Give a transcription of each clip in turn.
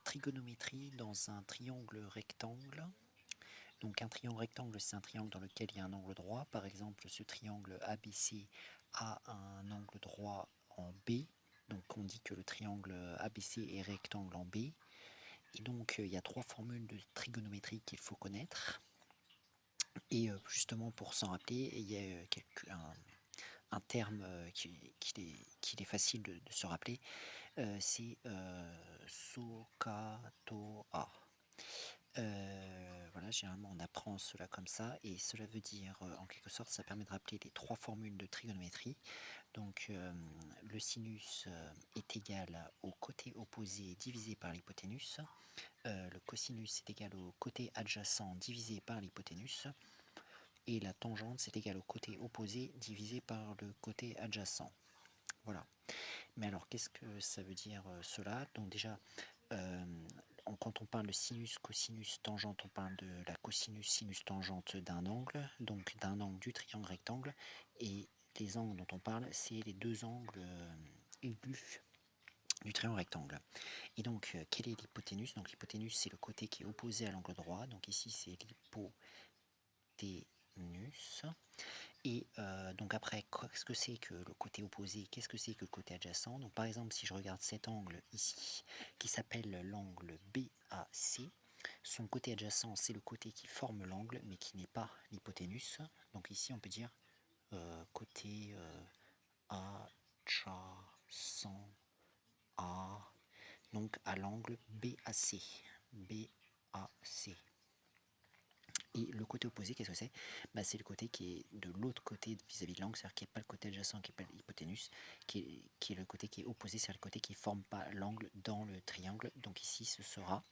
trigonométrie dans un triangle rectangle. Donc un triangle rectangle, c'est un triangle dans lequel il y a un angle droit. Par exemple, ce triangle ABC a un angle droit en B. Donc on dit que le triangle ABC est rectangle en B. Et donc il y a trois formules de trigonométrie qu'il faut connaître. Et justement pour s'en rappeler, il y a un terme qu'il est facile de se rappeler, c'est SOHCAHTOA. Voilà, généralement on apprend cela comme ça, et cela veut dire, en quelque sorte, ça permet de rappeler les trois formules de trigonométrie. Donc le sinus est égal au côté opposé divisé par l'hypoténuse, le cosinus est égal au côté adjacent divisé par l'hypoténuse, et la tangente c'est égal au côté opposé divisé par le côté adjacent. Voilà. Mais alors qu'est-ce que ça veut dire cela? Donc déjà, quand on parle de sinus, cosinus, tangente, on parle de la cosinus, sinus, tangente d'un angle, donc d'un angle du triangle rectangle, et les angles dont on parle, c'est les deux angles aigus du triangle rectangle. Et donc, quelle est l'hypoténuse? Donc l'hypoténuse, c'est le côté qui est opposé à l'angle droit, donc ici c'est l'hypoténuse. Et donc après, qu'est-ce que c'est que le côté opposé? Qu'est-ce que c'est que le côté adjacent? Donc par exemple, si je regarde cet angle ici, qui s'appelle l'angle BAC, son côté adjacent, c'est le côté qui forme l'angle, mais qui n'est pas l'hypoténuse. Donc ici, on peut dire côté adjacent à, donc à l'angle BAC. BAC. Et le côté opposé, qu'est-ce que c'est? C'est le côté qui est de l'autre côté vis-à-vis de l'angle, c'est-à-dire qui n'est pas le côté adjacent, qui n'est pas l'hypoténuse, qui est le côté qui est opposé, c'est-à-dire le côté qui ne forme pas l'angle dans le triangle. Donc ici, ce sera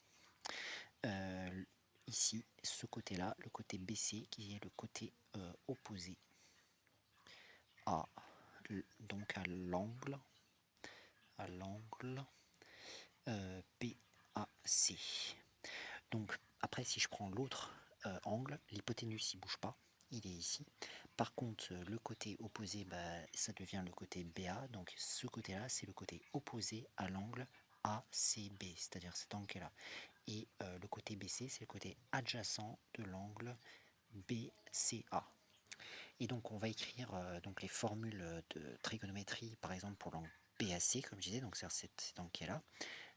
ici, ce côté-là, le côté BC, qui est le côté opposé à, donc à l'angle BAC. Donc après, si je prends l'autre angle, l'hypoténuse il bouge pas, il est ici. Par contre, le côté opposé, ça devient le côté BA. Donc ce côté-là, c'est le côté opposé à l'angle ACB, c'est-à-dire cet angle qui est là. Et le côté BC, c'est le côté adjacent de l'angle BCA. Et donc on va écrire donc les formules de trigonométrie, par exemple pour l'angle BAC, comme je disais, donc c'est cet angle qui est là.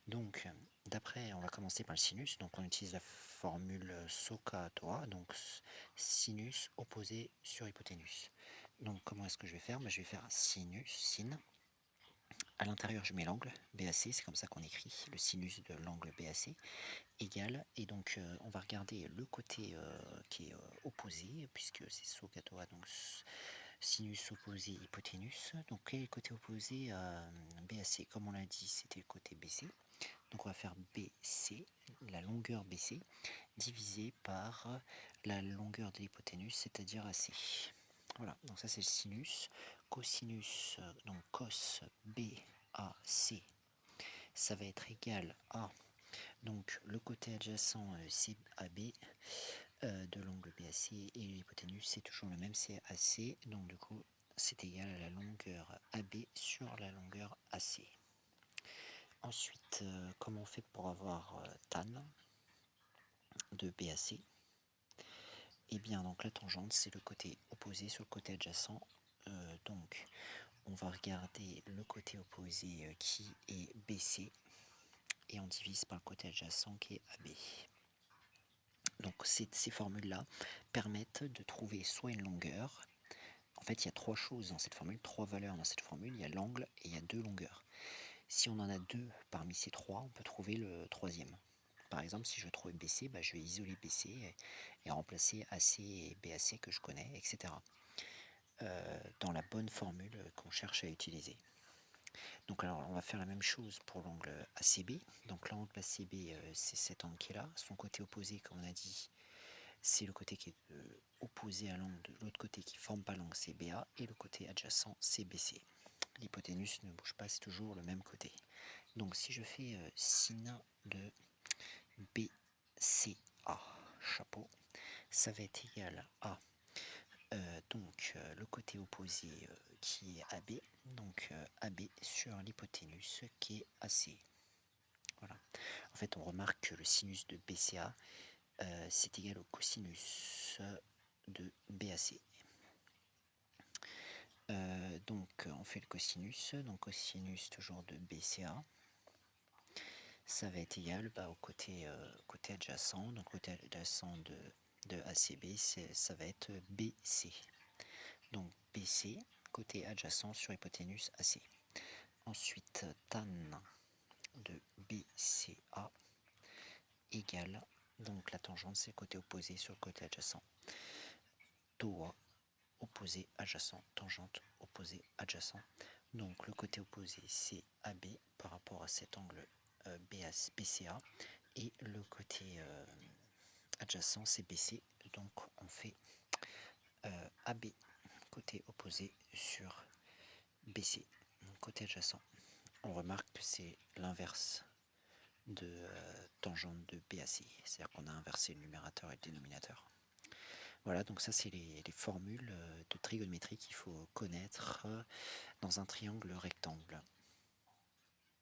Donc, d'après, on va commencer par le sinus. Donc, on utilise la formule SOHCAHTOA, donc sinus opposé sur hypoténuse. Donc, comment est-ce que je vais faire? Je vais faire sinus, sin. À l'intérieur, je mets l'angle BAC, c'est comme ça qu'on écrit le sinus de l'angle BAC, égal. Et donc, on va regarder le côté qui est opposé, puisque c'est SOHCAHTOA, donc sinus opposé hypoténuse. Donc, quel est le côté opposé à BAC? Comme on l'a dit, c'était le côté BC. Donc on va faire BC, la longueur BC, divisée par la longueur de l'hypoténuse, c'est-à-dire AC. Voilà, donc ça c'est le sinus. Cosinus, donc cos BAC, ça va être égal à, donc le côté adjacent CAB de l'angle BAC, et l'hypoténuse c'est toujours le même, c'est AC, donc du coup c'est égal à la longueur AB sur la longueur AC. Ensuite, comment on fait pour avoir tan de BAC? Et bien, donc la tangente, c'est le côté opposé sur le côté adjacent. Donc, on va regarder le côté opposé qui est BC, et on divise par le côté adjacent qui est AB. Donc, ces formules-là permettent de trouver soit une longueur. En fait, il y a trois choses dans cette formule, trois valeurs dans cette formule. Il y a l'angle et il y a deux longueurs. Si on en a deux parmi ces trois, on peut trouver le troisième. Par exemple, si je veux trouver BC, je vais isoler BC et remplacer AC et BAC que je connais, etc. Dans la bonne formule qu'on cherche à utiliser. Donc alors, on va faire la même chose pour l'angle ACB. Donc l'angle ACB, c'est cet angle qui est là. Son côté opposé, comme on a dit, c'est le côté qui est opposé à l'angle de l'autre côté qui ne forme pas l'angle CBA, et le côté adjacent CBC. L'hypoténuse ne bouge pas, c'est toujours le même côté. Donc si je fais sin de BCA, chapeau, ça va être égal à le côté opposé qui est AB, donc AB sur l'hypoténuse qui est AC. Voilà. En fait, on remarque que le sinus de BCA, c'est égal au cosinus de BAC. Donc on fait le cosinus, donc cosinus toujours de BCA, ça va être égal au côté adjacent, donc côté adjacent de ACB, ça va être BC. Donc BC, côté adjacent sur hypoténuse AC. Ensuite, tan de BCA égale, donc la tangente c'est le côté opposé sur le côté adjacent. TOA opposé adjacent, tangente opposé adjacent. Donc le côté opposé c'est AB par rapport à cet angle BCA et le côté adjacent c'est BC. Donc on fait AB côté opposé sur BC, côté adjacent. On remarque que c'est l'inverse de tangente de BAC, c'est-à-dire qu'on a inversé le numérateur et le dénominateur. Voilà, donc ça c'est les formules de trigonométrie qu'il faut connaître dans un triangle rectangle.